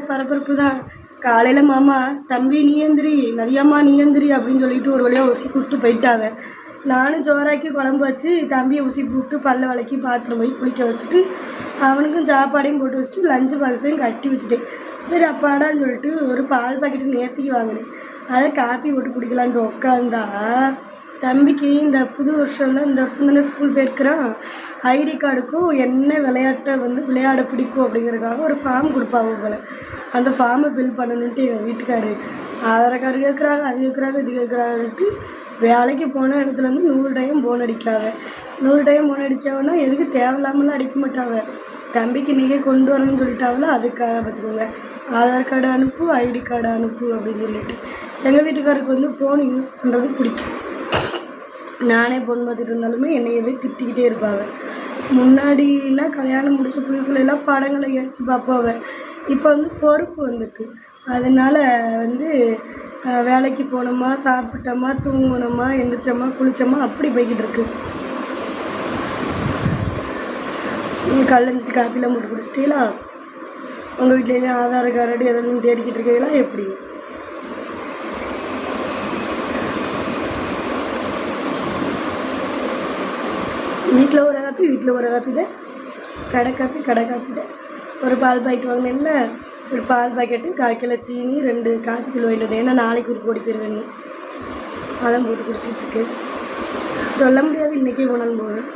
பரபரப்பு தான். காலையில் மாமா தம்பி நீ எந்திரி, நதியம்மா நீ எந்திரி அப்படின்னு சொல்லிட்டு ஒரு வழியாக ஊசி கூப்பிட்டு போயிட்டாவ. நானும் சோறாக்கி குழம்பு வச்சு தம்பியை ஊசி போட்டு பல்ல விளக்கி பாத்திரம் போய் குளிக்க வச்சுட்டு அவனுக்கும் சாப்பாடையும் போட்டு வச்சுட்டு லஞ்சு பாக்ஸையும் கட்டி வச்சுட்டேன். சரி அப்பாடான்னு சொல்லிட்டு ஒரு பால் பாக்கெட்டு நேற்றுக்கு வாங்கினேன். அதை காப்பி போட்டு குடிக்கலான்ட்டு உட்காந்தா தம்பிக்கு இந்த புது வருஷம்ல இந்த வருஷம் தானே ஸ்கூல் போயிருக்கிறான். ஐடி கார்டுக்கும் என்ன விளையாட்டை விளையாட பிடிக்கும் அப்படிங்கிறதுக்காக ஒரு ஃபார்ம் கொடுப்பாங்க போல். அந்த ஃபார்மை ஃபில் பண்ணணுன்ட்டு எங்கள் வீட்டுக்காரு ஆதார் கார்டு கேட்குறாங்க, அது கேட்குறாங்க, இது கேட்குறாங்கன்ட்டு வேலைக்கு போன இடத்துலேருந்து 100 டைம் ஃபோன் அடிக்காவ. 100 டைம் ஃபோன் அடிக்காவன்னா எதுக்கு தேவையில்லாமலாம் அடிக்க மாட்டாவ. தம்பிக்கு நீங்கள் கொண்டு வரணும்னு சொல்லிட்டாவில் அதுக்காக பார்த்துக்கோங்க. ஆதார் கார்டு அனுப்பு, ஐடி கார்டு அனுப்பு அப்படின்னு சொல்லிட்டு. எங்கள் வீட்டுக்காருக்கு ஃபோன் யூஸ் பண்ணுறது பிடிக்கும். நானே ஃபோன் பார்த்துட்டு இருந்தாலுமே என்னையவே திட்டிக்கிட்டே இருப்பாங்க. முன்னாடினா கல்யாணம் முடிச்ச புதுசுலலாம் படங்களை ஏற்றி பார்ப்பாவ. இப்போ பொறுப்பு வந்துட்டு அதனால் வேலைக்கு போனோமா, சாப்பிட்டோமா, தூங்கினோமா, எந்திரிச்சோமா, குளித்தோமா அப்படி போய்கிட்டு இருக்கு. நீங்கள் கல்லஞ்சிச்சு காப்பிலாம் போட்டு குடிச்சிட்டீங்களா? உங்கள் வீட்லேயும் ஆதார் கார்டு எதெல்லாம் தேடிக்கிட்டு இருக்கீங்களா எப்படி? வீட்டில் ஒரு காப்பி, வீட்டில் ஒரு காப்பி தான், கடை காப்பி தான். ஒரு பால் பாக்கெட் வாங்கினேன்ல, ஒரு பால் பாக்கெட்டு 1/4 கிலோ சீனி 2 காப்பி தூள் வாங்கிட்டு வந்தேன். ஏன்னா நாளைக்கு ஒரு கோடி பேர் வேணும். அதான் போட்டு குடிச்சிட்டு இருக்கு. சொல்ல முடியாது, இன்றைக்கே போனாலும் போவேன்.